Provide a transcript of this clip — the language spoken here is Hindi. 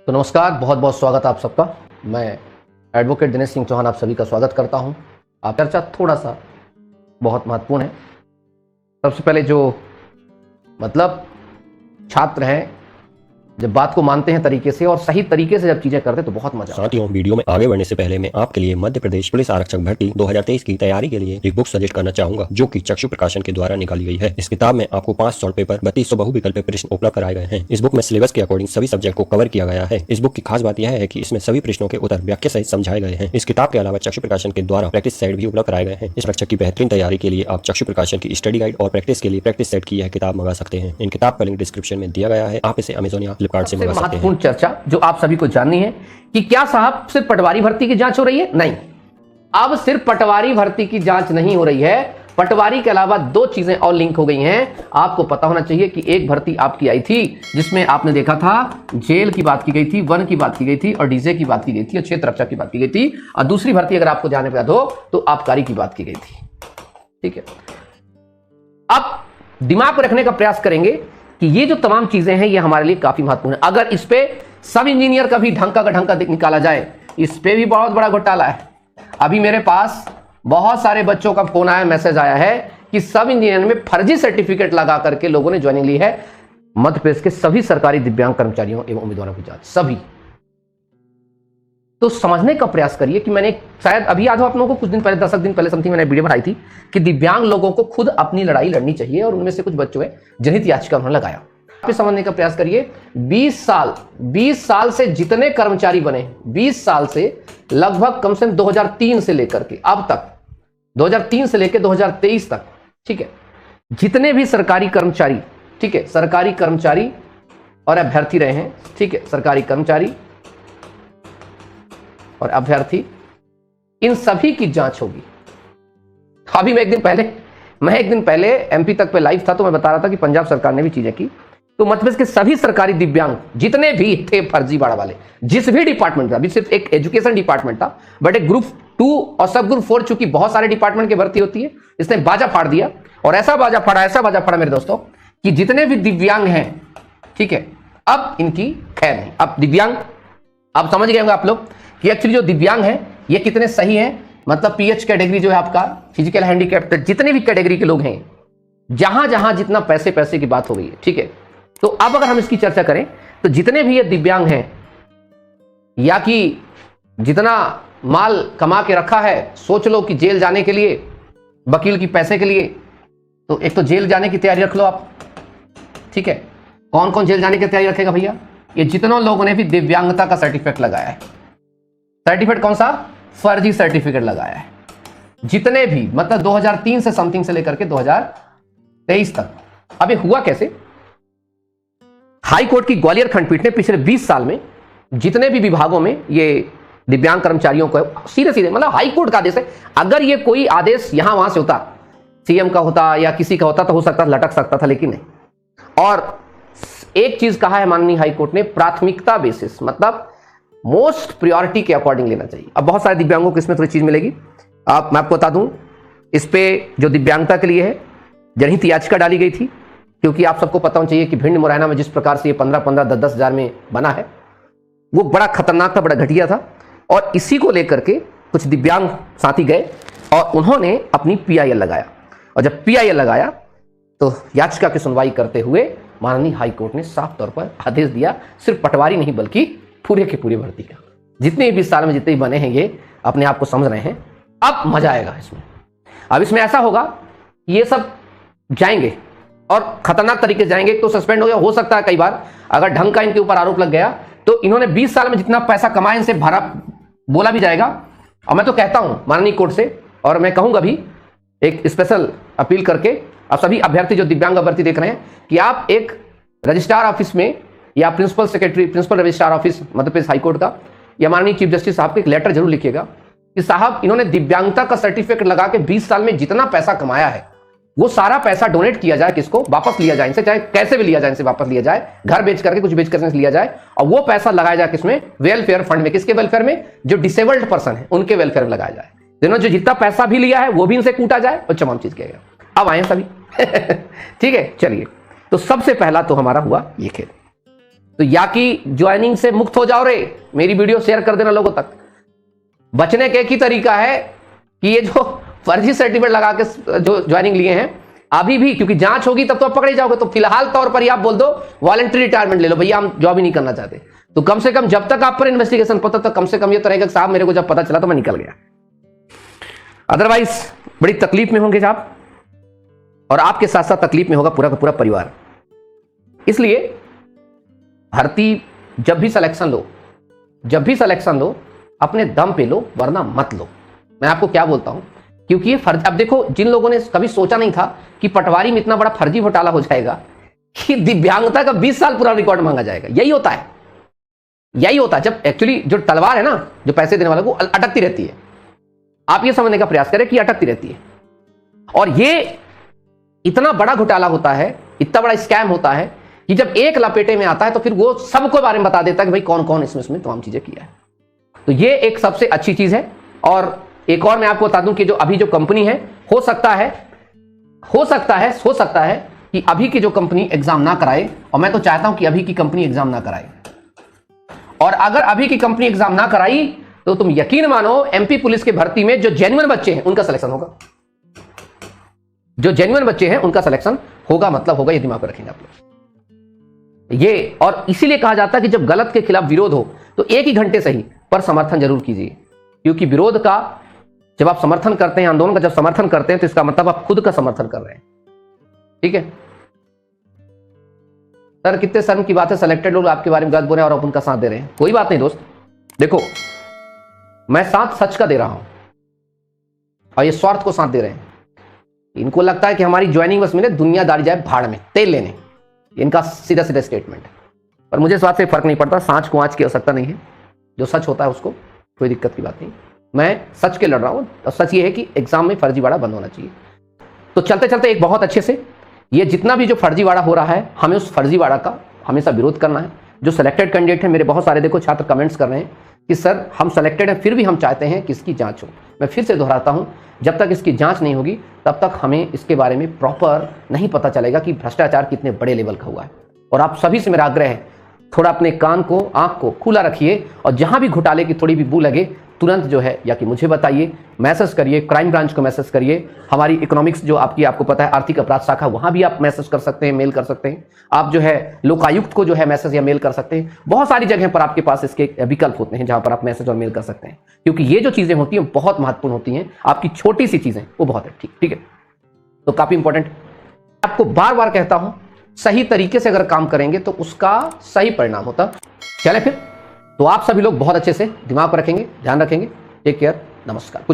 तो नमस्कार, बहुत बहुत स्वागत है आप सबका। मैं एडवोकेट दिनेश सिंह चौहान आप सभी का स्वागत करता हूं। आप चर्चा थोड़ा सा बहुत महत्वपूर्ण है। सबसे पहले जो छात्र हैं, जब बात को मानते हैं तरीके से और सही तरीके से जब चीजें करते हैं तो बहुत मजा आता है। साथियों, वीडियो में आगे बढ़ने से पहले मैं आपके लिए मध्य प्रदेश पुलिस आरक्षक भर्ती 2023 की तैयारी के लिए एक बुक सजेस्ट करना चाहूंगा, जो कि चक्षु प्रकाशन के द्वारा निकाली गई है। इस किताब में आपको 500 पेपर 3200 बहुविकल्पीय प्रश्न उपलब्ध कराए गए हैं। इस बुक में सिलेबस के अकॉर्डिंग सभी सब्जेक्ट को कवर किया गया है। इस बुक की खास बात यह है कि इसमें सभी प्रश्नों के उत्तर व्याख्या सहित समझाए गए हैं। इस किताब के अलावा चक्षु प्रकाशन के द्वारा प्रैक्टिस सेट भी उपलब्ध कराए गए हैं। इस आरक्षक की बेहतरीन तैयारी के लिए आप चक्षु प्रकाशन की स्टडी गाइड और प्रैक्टिस के लिए प्रैक्टिस सेट की यह किताब मंगा सकते हैं। इन किताब का लिंक डिस्क्रिप्शन में दिया गया है। आप इसे अमेजोन या फ्लिपकार्ट से मंगा सकते हैं। चर्चा जो आप सभी को जाननी है कि क्या साहब सिर्फ पटवारी भर्ती की जांच हो रही है? नहीं, अब सिर्फ पटवारी भर्ती की जांच नहीं हो रही है। पटवारी के अलावा दो चीजें और लिंक हो गई हैं। आपको पता होना चाहिए कि एक भर्ती आपकी आई थी जिसमें आपने देखा था जेल की बात की गई थी, वन की बात की गई थी और डीजे की बात की गई थी और क्षेत्र रक्षा की बात की गई थी। और दूसरी भर्ती अगर आपको जाने पे याद हो तो आबकारी की बात की गई थी। ठीक है, अब दिमाग पर रखने का प्रयास करेंगे कि ये जो तमाम चीजें हैं ये हमारे लिए काफी महत्वपूर्ण है। अगर इस पे सब इंजीनियर का भी ढंग का निकाला जाए, इस पे भी बहुत बड़ा घोटाला है। अभी मेरे पास बहुत सारे बच्चों का फोन आया, मैसेज आया है कि सब इंजीनियर में फर्जी सर्टिफिकेट लगा करके लोगों ने ज्वाइनिंग ली है। मध्य प्रदेश के सभी सरकारी दिव्यांग कर्मचारियों एवं उम्मीदवारों की जांच, सभी। तो समझने का प्रयास करिए कि मैंने शायद अभी याद हो आप लोगों को, कुछ दिन पहले 10 दिन पहले समथिंग मैंने वीडियो बनाई थी कि दिव्यांग लोगों को खुद अपनी लड़ाई लड़नी चाहिए और उनमें से कुछ बच्चों ने जनहित याचिका उन्होंने लगाया। आप समझने का प्रयास करिए, 20 साल से जितने कर्मचारी बने, 20 साल से लगभग कम से कम 2003 से लेकर के अब तक, 2003 से लेकर 2023 तक, ठीक है, जितने भी सरकारी कर्मचारी, ठीक है, सरकारी कर्मचारी और अभ्यर्थी रहे हैं, ठीक है, सरकारी कर्मचारी और अभ्यर्थी, इन सभी की जांच होगी। अभी मैं एक दिन पहले एमपी तक पे लाइव था तो मैं बता रहा था कि पंजाब सरकार ने भी चीजें की। तो मध्य प्रदेश के सभी सरकारी दिव्यांग जितने भी थे फर्जीवाड़ा वाले, जिस भी डिपार्टमेंट था, अभी सिर्फ एक एजुकेशन डिपार्टमेंट था, बट एक ग्रुप 2 और सब ग्रुप 4 चूंकि बहुत सारे डिपार्टमेंट की भर्ती होती है, इसने बाजा फाड़ दिया। और ऐसा बाजा फाड़ा मेरे दोस्तों कि जितने भी दिव्यांग हैं, ठीक है, अब इनकी खैर नहीं। अब दिव्यांग, अब समझ गए होंगे आप लोग कि एक्चुअली जो दिव्यांग हैं ये कितने सही हैं। मतलब पीएच कैटेगरी जो है आपका, फिजिकल हैंडीकैप, जितने भी कैटेगरी के लोग हैं, जहां जहां जितना पैसे की बात हो गई है, ठीक है। तो अब अगर हम इसकी चर्चा करें तो जितने भी ये दिव्यांग हैं या कि जितना माल कमा के रखा है, सोच लो कि जेल जाने के लिए, वकील की पैसे के लिए, तो एक तो जेल जाने की तैयारी रख लो आप, ठीक है। कौन कौन जेल जाने की तैयारी रखेगा भैया? ये जितनों लोगों ने भी दिव्यांगता का सर्टिफिकेट लगाया है। सर्टिफिकेट कौन सा? फर्जी सर्टिफिकेट लगाया है। जितने भी, मतलब 2003 से समथिंग से लेकर के 2023 तक। अब ये हुआ कैसे? हाई कोर्ट की ग्वालियर खंडपीठ ने पिछले 20 साल में जितने भी विभागों में ये दिव्यांग कर्मचारियों को सीधे मतलब हाई कोर्ट का आदेश है। अगर ये कोई आदेश यहां वहां से होता, सीएम का होता या किसी का होता, तो हो सकता लटक सकता था, लेकिन नहीं। और एक चीज कहा है माननीय हाई कोर्ट ने, प्राथमिकता बेसिस, मतलब मोस्ट प्रायोरिटी के अकॉर्डिंग लेना चाहिए। अब बहुत सारे दिव्यांगों को इसमें थोड़ी चीज मिलेगी। मैं आपको बता दूं, इस पे जो दिव्यांगता के लिए है जनहित याचिका डाली गई थी, क्योंकि आप सबको पता होना चाहिए कि भिंड मुरैना में जिस प्रकार से ये 15-15, 10-10 हजार में बना है, वो बड़ा खतरनाक था, बड़ा घटिया था। और इसी को लेकर के कुछ दिव्यांग साथी गए और उन्होंने अपनी पीआईएल लगाया। और जब पीआईएल लगाया तो याचिका की सुनवाई करते हुए माननीय हाई कोर्ट ने साफ तौर पर आदेश दिया, सिर्फ पटवारी नहीं बल्कि पूरे के पूरे भर्ती का, जितने भी साल में जितने भी बने हैं ये अपने आप को समझ रहे हैं। अब मजा आएगा इसमें। अब इसमें ऐसा होगा, ये सब जाएंगे और खतरनाक तरीके से जाएंगे। तो सस्पेंड हो गया, हो सकता है कई बार अगर ढंग का इनके ऊपर आरोप लग गया तो इन्होंने 20 साल में जितना पैसा कमाया इनसे भरा बोला भी जाएगा। और मैं तो कहता हूं माननीय कोर्ट से, और मैं कहूंगा भी एक स्पेशल अपील करके, आप सभी अभ्यर्थी जो दिव्यांग अभ्यर्थी देख रहे हैं, कि आप एक रजिस्ट्रार ऑफिस में या principal secretary, principal registrar office Madhya Pradesh high court का, या माननीय चीफ जस्टिस साहब को एक लेटर जरूर लिखिएगा कि साहब इन्होंने दिव्यांगता का सर्टिफिकेट लगा के 20 साल में जितना पैसा कमाया है वो सारा पैसा डोनेट किया जाए, किसको वापस लिया जाए इनसे, चाहे कैसे भी लिया जाए इनसे वापस लिया जाए, घर बेच करके कुछ बेच करके लिया जाए, और वो पैसा लगाया जाए किसमें? वेलफेयर फंड में। किसके वेलफेयर में? जो डिसेबल्ड पर्सन है उनके वेलफेयर में लगाया जाए। जिन्होंने जो जितना पैसा भी लिया है वो भी इनसे कूटा जाए और तमाम चीज किया गया। अब आए सभी ठीक है, चलिए। तो सबसे पहला तो हमारा हुआ ये खेल। तो या कि ज्वाइनिंग से मुक्त हो जाओ रे, मेरी वीडियो शेयर कर देना लोगों तक। बचने का एक ही तरीका है कि ये जो फर्जी सर्टिफिकेट लगा के जो ज्वाइनिंग लिए हैं अभी भी, क्योंकि जांच होगी तब तो आप पकड़े जाओगे, तो फिलहाल तौर पर ही आप बोल दो वॉलंटरी रिटायरमेंट ले लो, भैया हम जॉब ही नहीं करना चाहते। तो कम से कम जब तक आप पर इन्वेस्टिगेशन पता, तो कम से कम ये तो रहेगा कि साहब मेरे को जब पता चला तो मैं निकल गया। अदरवाइज बड़ी तकलीफ में होंगे आप, और आपके साथ साथ तकलीफ में होगा पूरा का पूरा परिवार। इसलिए भर्ती जब भी सिलेक्शन लो अपने दम पे लो, वरना मत लो। मैं आपको क्या बोलता हूं, क्योंकि ये फर्ज, अब देखो जिन लोगों ने कभी सोचा नहीं था कि पटवारी में इतना बड़ा फर्जी घोटाला हो जाएगा कि दिव्यांगता का 20 साल पूरा रिकॉर्ड मांगा जाएगा। यही होता है जब एक्चुअली जो तलवार है ना, जो पैसे देने वाले को अटकती रहती है। आप ये समझने का प्रयास करें कि अटकती रहती है, और ये इतना बड़ा घोटाला होता है, इतना बड़ा स्कैम होता है कि जब एक लपेटे में आता है तो फिर वो सबको बारे में बता देता है कि भाई कौन कौन इसमें तमाम चीजें किया है। तो ये एक सबसे अच्छी चीज है। और एक और मैं आपको बता दूं कि जो अभी जो कंपनी है, हो सकता है कि अभी की जो कंपनी एग्जाम ना कराए, और मैं तो चाहता हूं कि अभी की कंपनी एग्जाम ना कराए। और अगर अभी की कंपनी एग्जाम ना कराई तो तुम यकीन मानो एमपी पुलिस के भर्ती में जो जेन्युइन बच्चे हैं उनका सिलेक्शन होगा। जो जेन्युइन बच्चे हैं उनका सिलेक्शन होगा, मतलब होगा, ये दिमाग में रखेंगे आप लोग ये। और इसीलिए कहा जाता है कि जब गलत के खिलाफ विरोध हो तो एक ही घंटे सही पर समर्थन जरूर कीजिए, क्योंकि विरोध का जब आप समर्थन करते हैं, आंदोलन का जब समर्थन करते हैं, तो इसका मतलब आप खुद का समर्थन कर रहे हैं। ठीक है सर, कितने शर्म की बात है, सिलेक्टेड लोग आपके बारे में गलत बोल रहे हैं और आप उनका साथ दे रहे हैं। कोई बात नहीं दोस्त, देखो मैं साथ सच का दे रहा हूं और ये स्वार्थ को साथ दे रहे हैं। इनको लगता है कि हमारी ज्वाइनिंग बस मिले, दुनियादारी जाए भाड़ में, तेल लेने, इनका सीधा सीधा स्टेटमेंट। पर मुझे इस बात से फर्क नहीं पड़ता, सांच को आंच की आवश्यकता नहीं है, जो सच होता है उसको कोई दिक्कत की बात नहीं। मैं सच के लड़ रहा हूं, और सच ये है कि एग्जाम में फर्जीवाड़ा बंद होना चाहिए। तो चलते चलते एक बहुत अच्छे से, ये जितना भी जो फर्जीवाड़ा हो रहा है, हमें उस फर्जीवाड़ा का हमेशा विरोध करना है। जो सिलेक्टेड कैंडिडेट है, मेरे बहुत सारे देखो छात्र कमेंट्स कर रहे हैं कि सर हम सिलेक्टेड हैं, फिर भी हम चाहते हैं कि इसकी जांच हो। मैं फिर से दोहराता हूं, जब तक इसकी जांच नहीं होगी तब तक हमें इसके बारे में प्रॉपर नहीं पता चलेगा कि भ्रष्टाचार कितने बड़े लेवल का हुआ है। और आप सभी से मेरा आग्रह है, थोड़ा अपने कान को, आंख को खुला रखिए, और जहां भी घोटाले की थोड़ी भी बू लगे तुरंत जो है या कि मुझे बताइए, मैसेज करिए, क्राइम ब्रांच को मैसेज करिए, हमारी इकोनॉमिक्स जो आपको पता है आर्थिक अपराध शाखा, वहां भी आप मैसेज कर सकते हैं, मेल कर सकते हैं। आप जो है लोकायुक्त को जो है मैसेज या मेल कर सकते हैं। बहुत सारी जगह पर आपके पास इसके विकल्प होते हैं जहां पर आप मैसेज और मेल कर सकते हैं, क्योंकि ये जो चीजें होती हैं बहुत महत्वपूर्ण होती हैं। आपकी छोटी सी चीजें वो बहुत है, ठीक है, तो काफी इंपॉर्टेंट। आपको बार बार कहता हूं, सही तरीके से अगर काम करेंगे तो उसका सही परिणाम होता। चले फिर, तो आप सभी लोग बहुत अच्छे से दिमाग पर रखेंगे, ध्यान रखेंगे। टेक केयर, नमस्कार।